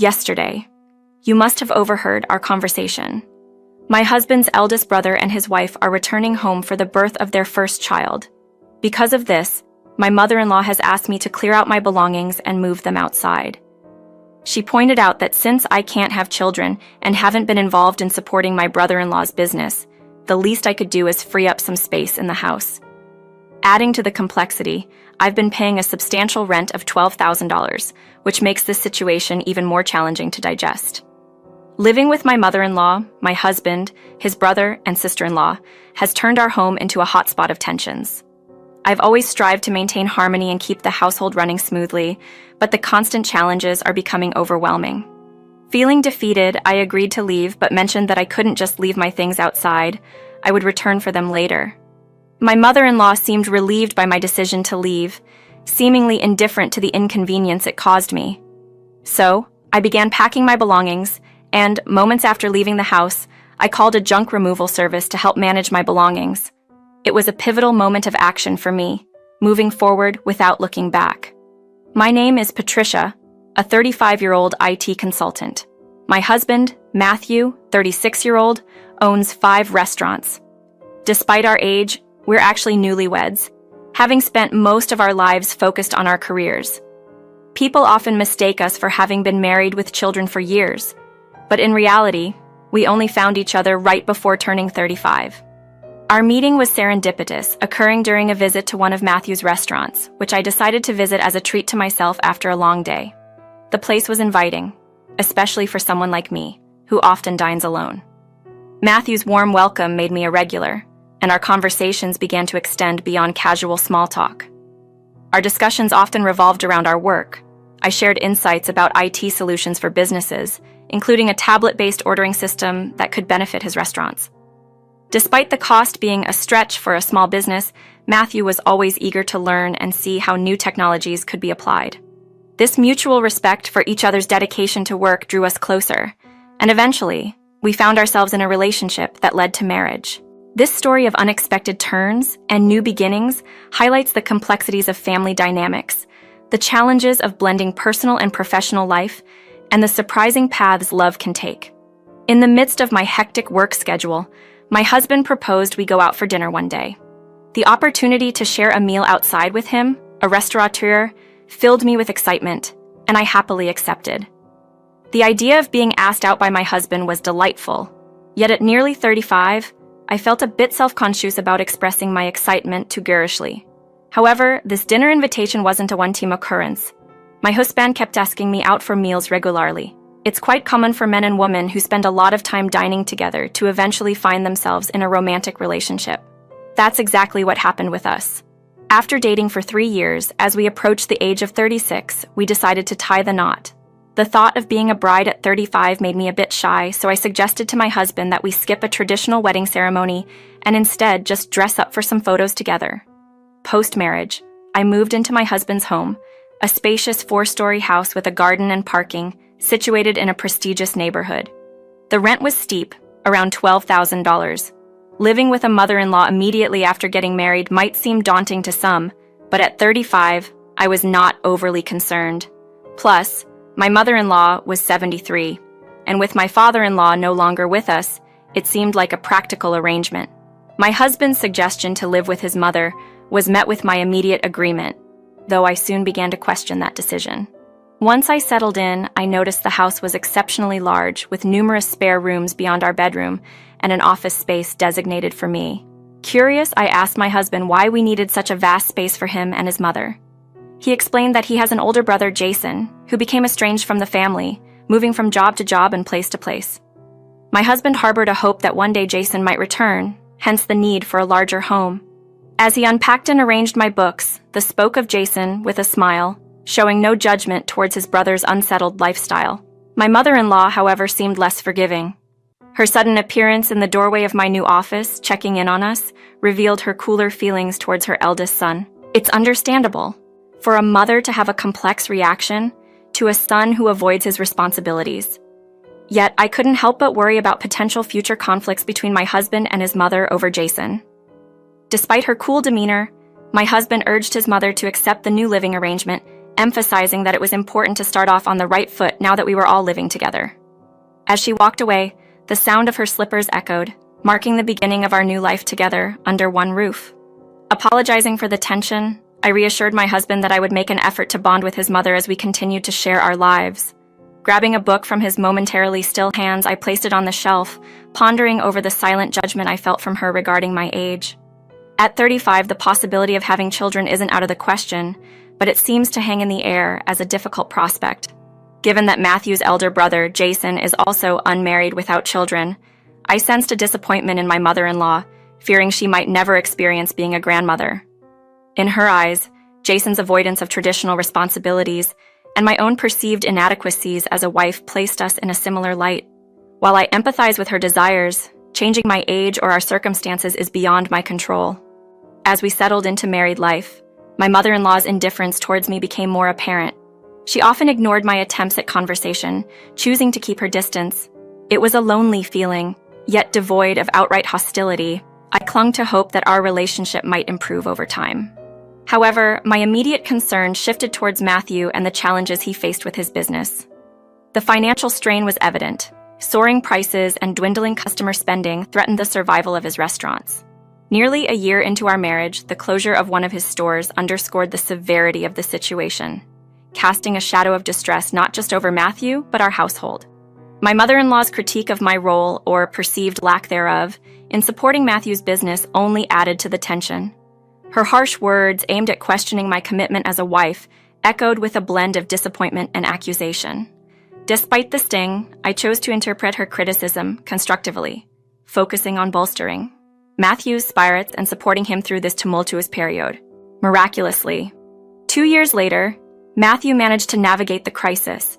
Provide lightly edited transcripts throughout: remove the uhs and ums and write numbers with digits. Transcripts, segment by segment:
Yesterday, you must have overheard our conversation. My husband's eldest brother and his wife are returning home for the birth of their first child. Because of this, my mother-in-law has asked me to clear out my belongings and move them outside. She pointed out that since I can't have children and haven't been involved in supporting my brother-in-law's business, the least I could do is free up some space in the house. Adding to the complexity, I've been paying a substantial rent of $12,000, which makes this situation even more challenging to digest. Living with my mother-in-law, my husband, his brother, and sister-in-law has turned our home into a hotspot of tensions. I've always strived to maintain harmony and keep the household running smoothly, but the constant challenges are becoming overwhelming. Feeling defeated, I agreed to leave but mentioned that I couldn't just leave my things outside. I would return for them later. My mother-in-law seemed relieved by my decision to leave, seemingly indifferent to the inconvenience it caused me. So, I began packing my belongings, and, moments after leaving the house, I called a junk removal service to help manage my belongings. It was a pivotal moment of action for me, moving forward without looking back. My name is Patricia, a 35-year-old IT consultant. My husband, Matthew, 36-year-old, owns 5 restaurants. Despite our age, we're actually newlyweds, having spent most of our lives focused on our careers. People often mistake us for having been married with children for years, but in reality, we only found each other right before turning 35. Our meeting was serendipitous, occurring during a visit to one of Matthew's restaurants, which I decided to visit as a treat to myself after a long day. The place was inviting, especially for someone like me, who often dines alone. Matthew's warm welcome made me a regular, and our conversations began to extend beyond casual small talk. Our discussions often revolved around our work. I shared insights about IT solutions for businesses, including a tablet-based ordering system that could benefit his restaurants. Despite the cost being a stretch for a small business, Matthew was always eager to learn and see how new technologies could be applied. This mutual respect for each other's dedication to work drew us closer, and eventually, we found ourselves in a relationship that led to marriage. This story of unexpected turns and new beginnings highlights the complexities of family dynamics, the challenges of blending personal and professional life, and the surprising paths love can take. In the midst of my hectic work schedule, my husband proposed we go out for dinner one day. The opportunity to share a meal outside with him, a restaurateur, filled me with excitement, and I happily accepted. The idea of being asked out by my husband was delightful, yet at nearly 35, I felt a bit self-conscious about expressing my excitement too girishly. However, this dinner invitation wasn't a one-time occurrence. My husband kept asking me out for meals regularly. It's quite common for men and women who spend a lot of time dining together to eventually find themselves in a romantic relationship. That's exactly what happened with us. After dating for 3 years, as we approached the age of 36, we decided to tie the knot. The thought of being a bride at 35 made me a bit shy, so I suggested to my husband that we skip a traditional wedding ceremony and instead just dress up for some photos together. Post-marriage, I moved into my husband's home, a spacious 4-story house with a garden and parking, situated in a prestigious neighborhood. The rent was steep, around $12,000. Living with a mother-in-law immediately after getting married might seem daunting to some, but at 35, I was not overly concerned. Plus, my mother-in-law was 73, and with my father-in-law no longer with us, it seemed like a practical arrangement. My husband's suggestion to live with his mother was met with my immediate agreement, though I soon began to question that decision. Once I settled in, I noticed the house was exceptionally large, with numerous spare rooms beyond our bedroom and an office space designated for me. Curious, I asked my husband why we needed such a vast space for him and his mother. He explained that he has an older brother, Jason, who became estranged from the family, moving from job to job and place to place. My husband harbored a hope that one day Jason might return, hence the need for a larger home. As he unpacked and arranged my books, the spoke of Jason with a smile, showing no judgment towards his brother's unsettled lifestyle. My mother-in-law, however, seemed less forgiving. Her sudden appearance in the doorway of my new office, checking in on us, revealed her cooler feelings towards her eldest son. It's understandable for a mother to have a complex reaction to a son who avoids his responsibilities. Yet I couldn't help but worry about potential future conflicts between my husband and his mother over Jason. Despite her cool demeanor, my husband urged his mother to accept the new living arrangement, emphasizing that it was important to start off on the right foot now that we were all living together. As she walked away, the sound of her slippers echoed, marking the beginning of our new life together under one roof. Apologizing for the tension, I reassured my husband that I would make an effort to bond with his mother as we continued to share our lives. Grabbing a book from his momentarily still hands, I placed it on the shelf, pondering over the silent judgment I felt from her regarding my age. At 35, the possibility of having children isn't out of the question, but it seems to hang in the air as a difficult prospect. Given that Matthew's elder brother, Jason, is also unmarried without children, I sensed a disappointment in my mother-in-law, fearing she might never experience being a grandmother. In her eyes, Jason's avoidance of traditional responsibilities and my own perceived inadequacies as a wife placed us in a similar light. While I empathize with her desires, changing my age or our circumstances is beyond my control. As we settled into married life, my mother-in-law's indifference towards me became more apparent. She often ignored my attempts at conversation, choosing to keep her distance. It was a lonely feeling, yet devoid of outright hostility. I clung to hope that our relationship might improve over time. However, my immediate concern shifted towards Matthew and the challenges he faced with his business. The financial strain was evident. Soaring prices and dwindling customer spending threatened the survival of his restaurants. Nearly a year into our marriage, the closure of one of his stores underscored the severity of the situation, casting a shadow of distress not just over Matthew, but our household. My mother-in-law's critique of my role, or perceived lack thereof, in supporting Matthew's business only added to the tension. Her harsh words, aimed at questioning my commitment as a wife, echoed with a blend of disappointment and accusation. Despite the sting, I chose to interpret her criticism constructively, focusing on bolstering Matthew's spirits and supporting him through this tumultuous period. Miraculously, 2 years later, Matthew managed to navigate the crisis,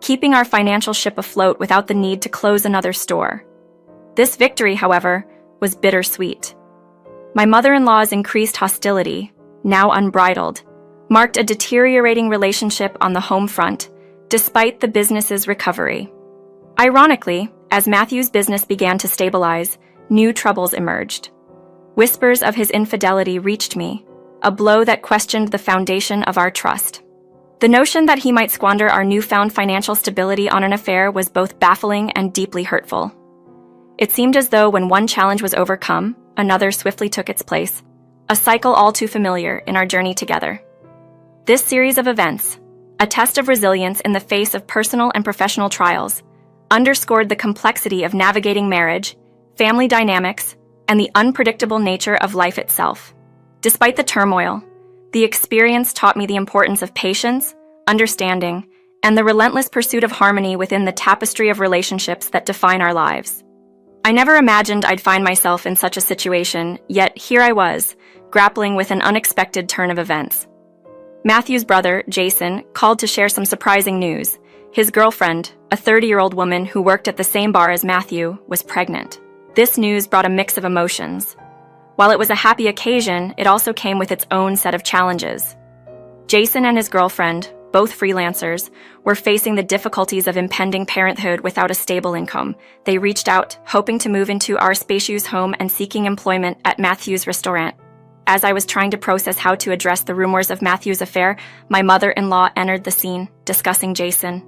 keeping our financial ship afloat without the need to close another store. This victory, however, was bittersweet. My mother-in-law's increased hostility, now unbridled, marked a deteriorating relationship on the home front, despite the business's recovery. Ironically, as Matthew's business began to stabilize, new troubles emerged. Whispers of his infidelity reached me, a blow that questioned the foundation of our trust. The notion that he might squander our newfound financial stability on an affair was both baffling and deeply hurtful. It seemed as though when one challenge was overcome, another swiftly took its place, a cycle all too familiar in our journey together. This series of events, a test of resilience in the face of personal and professional trials, underscored the complexity of navigating marriage, family dynamics, and the unpredictable nature of life itself. Despite the turmoil, the experience taught me the importance of patience, understanding, and the relentless pursuit of harmony within the tapestry of relationships that define our lives. I never imagined I'd find myself in such a situation, yet here I was, grappling with an unexpected turn of events. Matthew's brother, Jason, called to share some surprising news. His girlfriend, a 30-year-old woman who worked at the same bar as Matthew, was pregnant. This news brought a mix of emotions. While it was a happy occasion, it also came with its own set of challenges. Jason and his girlfriend, both freelancers, were facing the difficulties of impending parenthood without a stable income. They reached out, hoping to move into our spacious home and seeking employment at Matthew's restaurant. As I was trying to process how to address the rumors of Matthew's affair, my mother-in-law entered the scene, discussing Jason,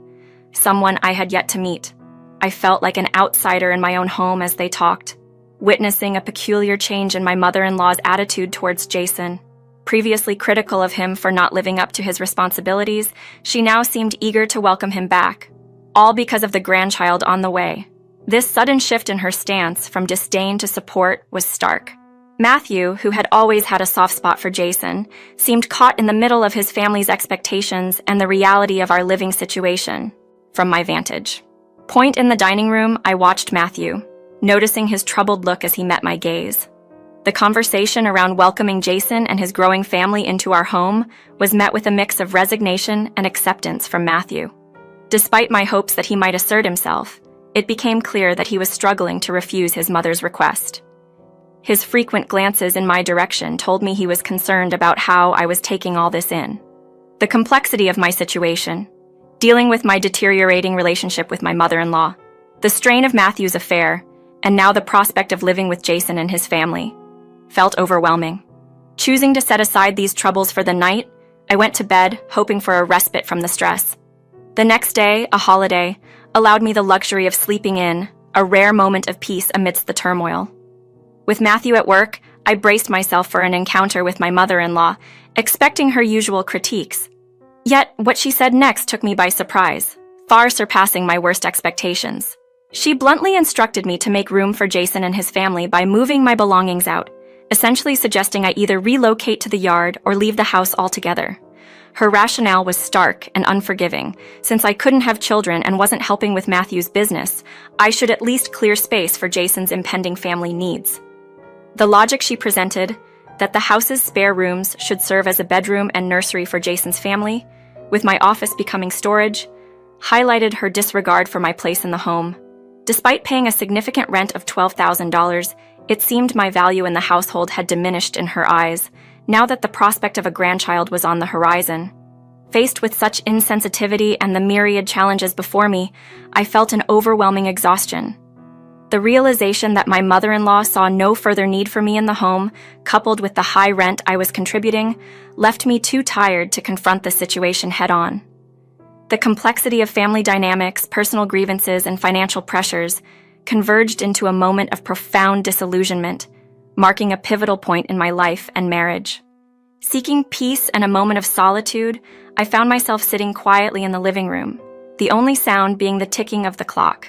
someone I had yet to meet. I felt like an outsider in my own home as they talked, witnessing a peculiar change in my mother-in-law's attitude towards Jason. Previously critical of him for not living up to his responsibilities, she now seemed eager to welcome him back, all because of the grandchild on the way. This sudden shift in her stance from disdain to support was stark. Matthew, who had always had a soft spot for Jason, seemed caught in the middle of his family's expectations and the reality of our living situation, from my vantage point in the dining room. I watched Matthew, noticing his troubled look as he met my gaze. The conversation around welcoming Jason and his growing family into our home was met with a mix of resignation and acceptance from Matthew. Despite my hopes that he might assert himself, it became clear that he was struggling to refuse his mother's request. His frequent glances in my direction told me he was concerned about how I was taking all this in. The complexity of my situation, dealing with my deteriorating relationship with my mother-in-law, the strain of Matthew's affair, and now the prospect of living with Jason and his family, felt overwhelming. Choosing to set aside these troubles for the night, I went to bed, hoping for a respite from the stress. The next day, a holiday, allowed me the luxury of sleeping in, a rare moment of peace amidst the turmoil. With Matthew at work, I braced myself for an encounter with my mother-in-law, expecting her usual critiques. Yet, what she said next took me by surprise, far surpassing my worst expectations. She bluntly instructed me to make room for Jason and his family by moving my belongings out, essentially suggesting I either relocate to the yard or leave the house altogether. Her rationale was stark and unforgiving. Since I couldn't have children and wasn't helping with Matthew's business, I should at least clear space for Jason's impending family needs. The logic she presented, that the house's spare rooms should serve as a bedroom and nursery for Jason's family, with my office becoming storage, highlighted her disregard for my place in the home. Despite paying a significant rent of $12,000, it seemed my value in the household had diminished in her eyes, now that the prospect of a grandchild was on the horizon. Faced with such insensitivity and the myriad challenges before me, I felt an overwhelming exhaustion. The realization that my mother-in-law saw no further need for me in the home, coupled with the high rent I was contributing, left me too tired to confront the situation head-on. The complexity of family dynamics, personal grievances, and financial pressures converged into a moment of profound disillusionment, marking a pivotal point in my life and marriage. Seeking peace and a moment of solitude, I found myself sitting quietly in the living room, the only sound being the ticking of the clock.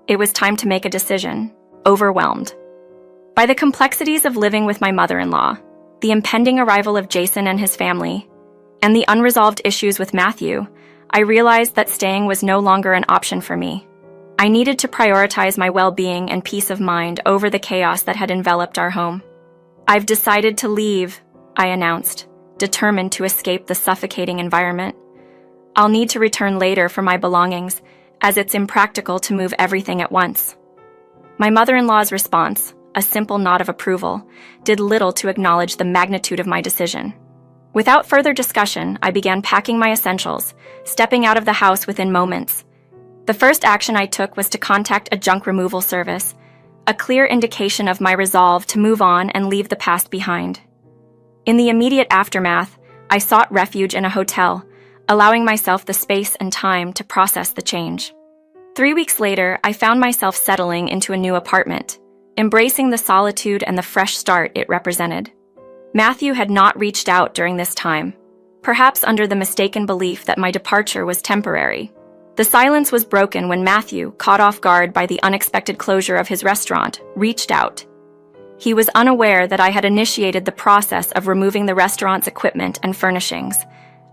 It was time to make a decision, overwhelmed by the complexities of living with my mother-in-law, the impending arrival of Jason and his family, and the unresolved issues with Matthew. I realized that staying was no longer an option for me. I needed to prioritize my well-being and peace of mind over the chaos that had enveloped our home. "I've decided to leave," I announced, determined to escape the suffocating environment. "I'll need to return later for my belongings, as it's impractical to move everything at once." My mother-in-law's response, a simple nod of approval, did little to acknowledge the magnitude of my decision. Without further discussion, I began packing my essentials, stepping out of the house within moments. The first action I took was to contact a junk removal service, a clear indication of my resolve to move on and leave the past behind. In the immediate aftermath, I sought refuge in a hotel, allowing myself the space and time to process the change. 3 weeks later, I found myself settling into a new apartment, embracing the solitude and the fresh start it represented. Matthew had not reached out during this time, perhaps under the mistaken belief that my departure was temporary. The silence was broken when Matthew, caught off guard by the unexpected closure of his restaurant, reached out. He was unaware that I had initiated the process of removing the restaurant's equipment and furnishings,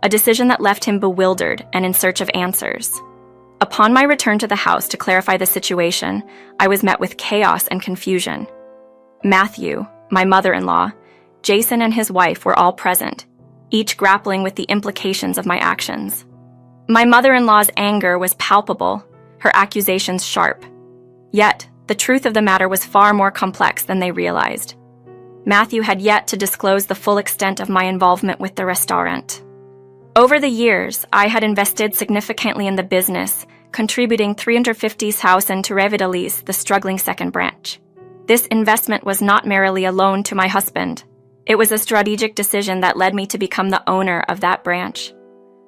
a decision that left him bewildered and in search of answers. Upon my return to the house to clarify the situation, I was met with chaos and confusion. Matthew, my mother-in-law, Jason and his wife were all present, each grappling with the implications of my actions. My mother-in-law's anger was palpable, her accusations sharp. Yet, the truth of the matter was far more complex than they realized. Matthew had yet to disclose the full extent of my involvement with the restaurant. Over the years, I had invested significantly in the business, contributing $350,000 to redditstories, the struggling second branch. This investment was not merely a loan to my husband. It was a strategic decision that led me to become the owner of that branch.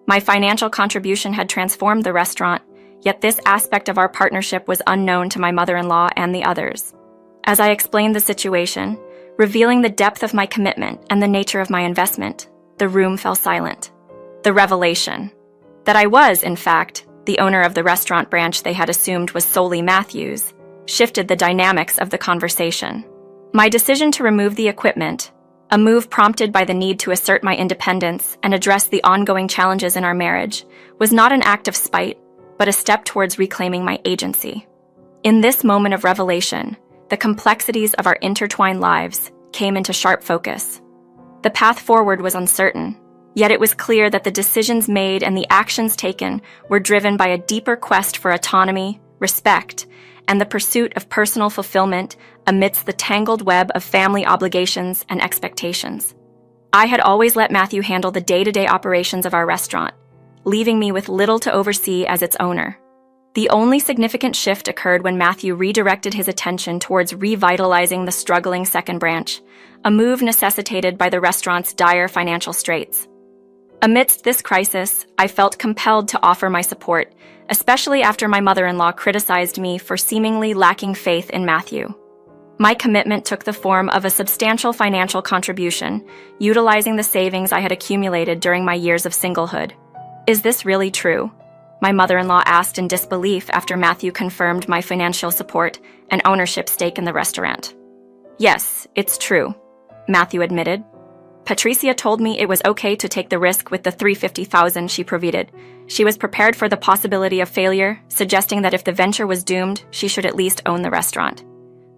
My financial contribution had transformed the restaurant, yet this aspect of our partnership was unknown to my mother-in-law and the others. As I explained the situation, revealing the depth of my commitment and the nature of my investment, the room fell silent. The revelation that I was, in fact, the owner of the restaurant branch they had assumed was solely Matthew's, shifted the dynamics of the conversation. My decision to remove the equipment, a move prompted by the need to assert my independence and address the ongoing challenges in our marriage, was not an act of spite, but a step towards reclaiming my agency. In this moment of revelation, the complexities of our intertwined lives came into sharp focus. The path forward was uncertain, yet it was clear that the decisions made and the actions taken were driven by a deeper quest for autonomy, respect, and the pursuit of personal fulfillment amidst the tangled web of family obligations and expectations. I had always let Matthew handle the day-to-day operations of our restaurant, leaving me with little to oversee as its owner. The only significant shift occurred when Matthew redirected his attention towards revitalizing the struggling second branch, a move necessitated by the restaurant's dire financial straits. Amidst this crisis, I felt compelled to offer my support, especially after my mother-in-law criticized me for seemingly lacking faith in Matthew. My commitment took the form of a substantial financial contribution, utilizing the savings I had accumulated during my years of singlehood. "Is this really true?" my mother-in-law asked in disbelief after Matthew confirmed my financial support and ownership stake in the restaurant. "Yes, it's true," Matthew admitted. "Patricia told me it was okay to take the risk with the $350,000 she provided. She was prepared for the possibility of failure, suggesting that if the venture was doomed, she should at least own the restaurant.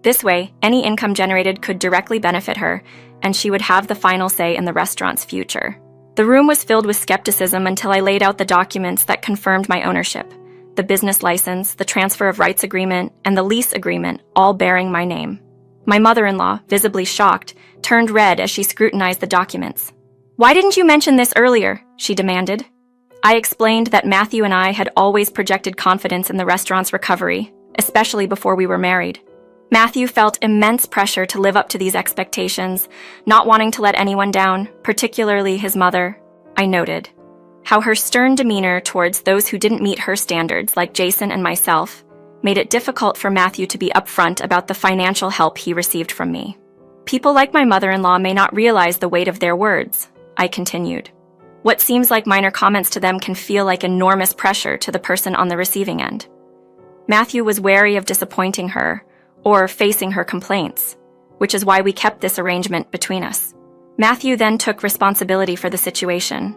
This way, any income generated could directly benefit her, and she would have the final say in the restaurant's future." The room was filled with skepticism until I laid out the documents that confirmed my ownership: the business license, the transfer of rights agreement, and the lease agreement, all bearing my name. My mother-in-law, visibly shocked, turned red as she scrutinized the documents. "Why didn't you mention this earlier?" she demanded. I explained that Matthew and I had always projected confidence in the restaurant's recovery, especially before we were married. Matthew felt immense pressure to live up to these expectations, not wanting to let anyone down, particularly his mother. I noted how her stern demeanor towards those who didn't meet her standards, like Jason and myself, made it difficult for Matthew to be upfront about the financial help he received from me. "People like my mother-in-law may not realize the weight of their words," I continued. "What seems like minor comments to them can feel like enormous pressure to the person on the receiving end." Matthew was wary of disappointing her or facing her complaints, which is why we kept this arrangement between us. Matthew then took responsibility for the situation,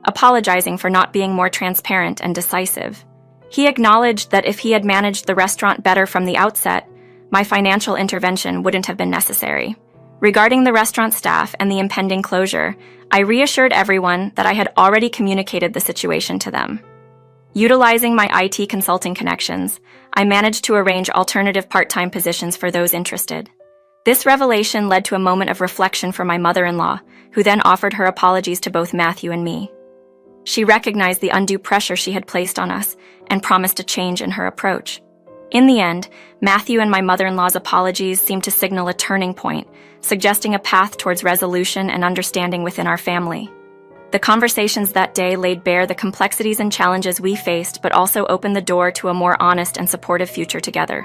apologizing for not being more transparent and decisive. He acknowledged that if he had managed the restaurant better from the outset, my financial intervention wouldn't have been necessary. Regarding the restaurant staff and the impending closure, I reassured everyone that I had already communicated the situation to them. Utilizing my IT consulting connections, I managed to arrange alternative part-time positions for those interested. This revelation led to a moment of reflection for my mother-in-law, who then offered her apologies to both Matthew and me. She recognized the undue pressure she had placed on us and promised a change in her approach. In the end, Matthew and my mother-in-law's apologies seemed to signal a turning point, suggesting a path towards resolution and understanding within our family. The conversations that day laid bare the complexities and challenges we faced, but also opened the door to a more honest and supportive future together.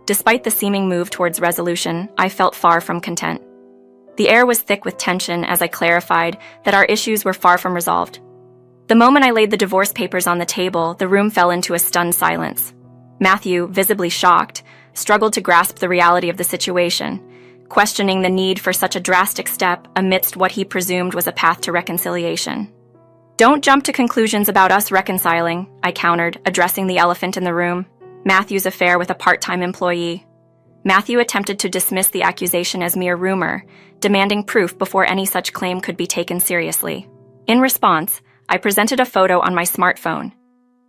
Despite the seeming move towards resolution, I felt far from content. The air was thick with tension as I clarified that our issues were far from resolved. The moment I laid the divorce papers on the table, the room fell into a stunned silence. Matthew, visibly shocked, struggled to grasp the reality of the situation, questioning the need for such a drastic step amidst what he presumed was a path to reconciliation. "Don't jump to conclusions about us reconciling," I countered, addressing the elephant in the room: Matthew's affair with a part-time employee. Matthew attempted to dismiss the accusation as mere rumor, demanding proof before any such claim could be taken seriously. In response, I presented a photo on my smartphone,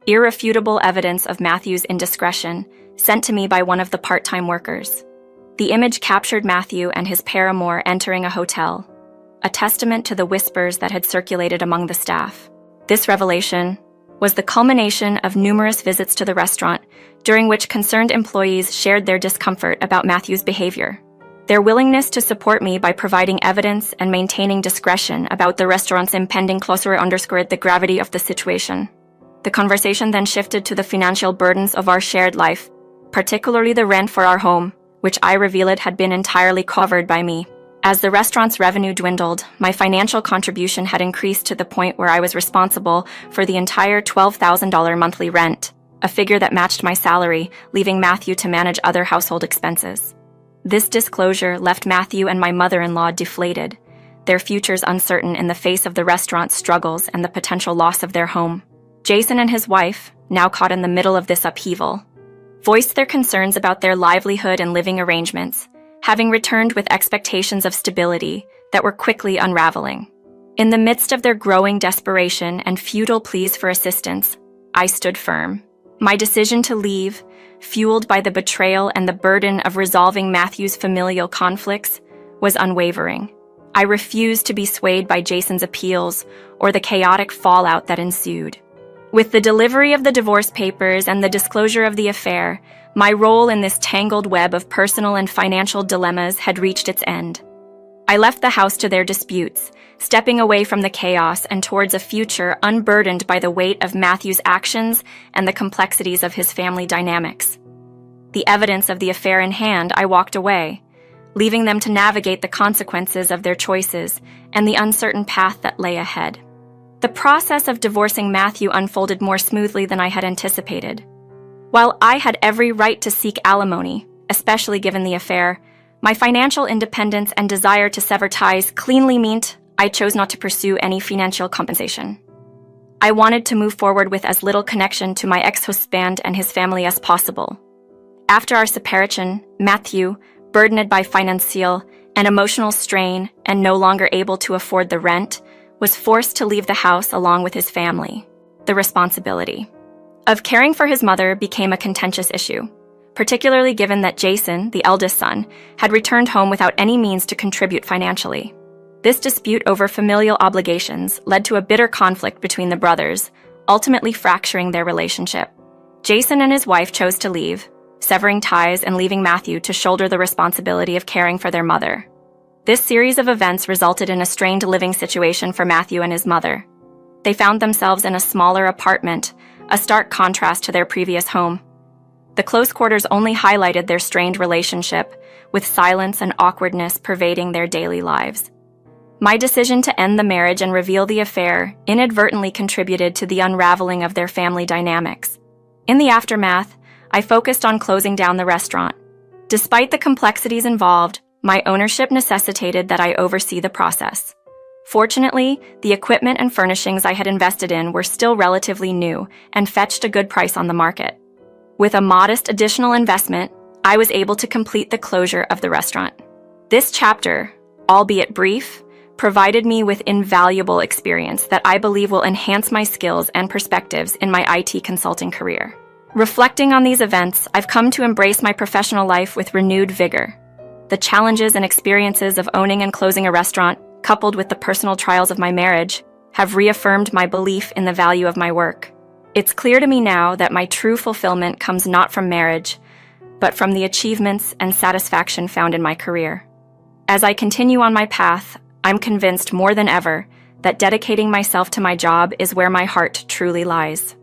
irrefutable evidence of Matthew's indiscretion, sent to me by one of the part-time workers. The image captured Matthew and his paramour entering a hotel, a testament to the whispers that had circulated among the staff. This revelation was the culmination of numerous visits to the restaurant, during which concerned employees shared their discomfort about Matthew's behavior. Their willingness to support me by providing evidence and maintaining discretion about the restaurant's impending closure underscored the gravity of the situation. The conversation then shifted to the financial burdens of our shared life, particularly the rent for our home, which I revealed had been entirely covered by me. As the restaurant's revenue dwindled, my financial contribution had increased to the point where I was responsible for the entire $12,000 monthly rent, a figure that matched my salary, leaving Matthew to manage other household expenses. This disclosure left Matthew and my mother-in-law deflated, their futures uncertain in the face of the restaurant's struggles and the potential loss of their home. Jason and his wife, now caught in the middle of this upheaval, voiced their concerns about their livelihood and living arrangements, having returned with expectations of stability that were quickly unraveling. In the midst of their growing desperation and futile pleas for assistance, I stood firm. My decision to leave, fueled by the betrayal and the burden of resolving Matthew's familial conflicts, was unwavering. I refused to be swayed by Jason's appeals or the chaotic fallout that ensued. With the delivery of the divorce papers and the disclosure of the affair, my role in this tangled web of personal and financial dilemmas had reached its end. I left the house to their disputes, stepping away from the chaos and towards a future unburdened by the weight of Matthew's actions and the complexities of his family dynamics. The evidence of the affair in hand, I walked away, leaving them to navigate the consequences of their choices and the uncertain path that lay ahead. The process of divorcing Matthew unfolded more smoothly than I had anticipated. While I had every right to seek alimony, especially given the affair, my financial independence and desire to sever ties cleanly meant I chose not to pursue any financial compensation. I wanted to move forward with as little connection to my ex-husband and his family as possible. After our separation, Matthew, burdened by financial and emotional strain and no longer able to afford the rent, was forced to leave the house along with his family. The responsibility of caring for his mother became a contentious issue, particularly given that Jason, the eldest son, had returned home without any means to contribute financially. This dispute over familial obligations led to a bitter conflict between the brothers, ultimately fracturing their relationship. Jason and his wife chose to leave, severing ties and leaving Matthew to shoulder the responsibility of caring for their mother. This series of events resulted in a strained living situation for Matthew and his mother. They found themselves in a smaller apartment, a stark contrast to their previous home. The close quarters only highlighted their strained relationship, with silence and awkwardness pervading their daily lives. My decision to end the marriage and reveal the affair inadvertently contributed to the unraveling of their family dynamics. In the aftermath, I focused on closing down the restaurant. Despite the complexities involved, my ownership necessitated that I oversee the process. Fortunately, the equipment and furnishings I had invested in were still relatively new and fetched a good price on the market. With a modest additional investment, I was able to complete the closure of the restaurant. This chapter, albeit brief, provided me with invaluable experience that I believe will enhance my skills and perspectives in my IT consulting career. Reflecting on these events, I've come to embrace my professional life with renewed vigor. The challenges and experiences of owning and closing a restaurant, coupled with the personal trials of my marriage, have reaffirmed my belief in the value of my work. It's clear to me now that my true fulfillment comes not from marriage, but from the achievements and satisfaction found in my career. As I continue on my path, I'm convinced more than ever that dedicating myself to my job is where my heart truly lies.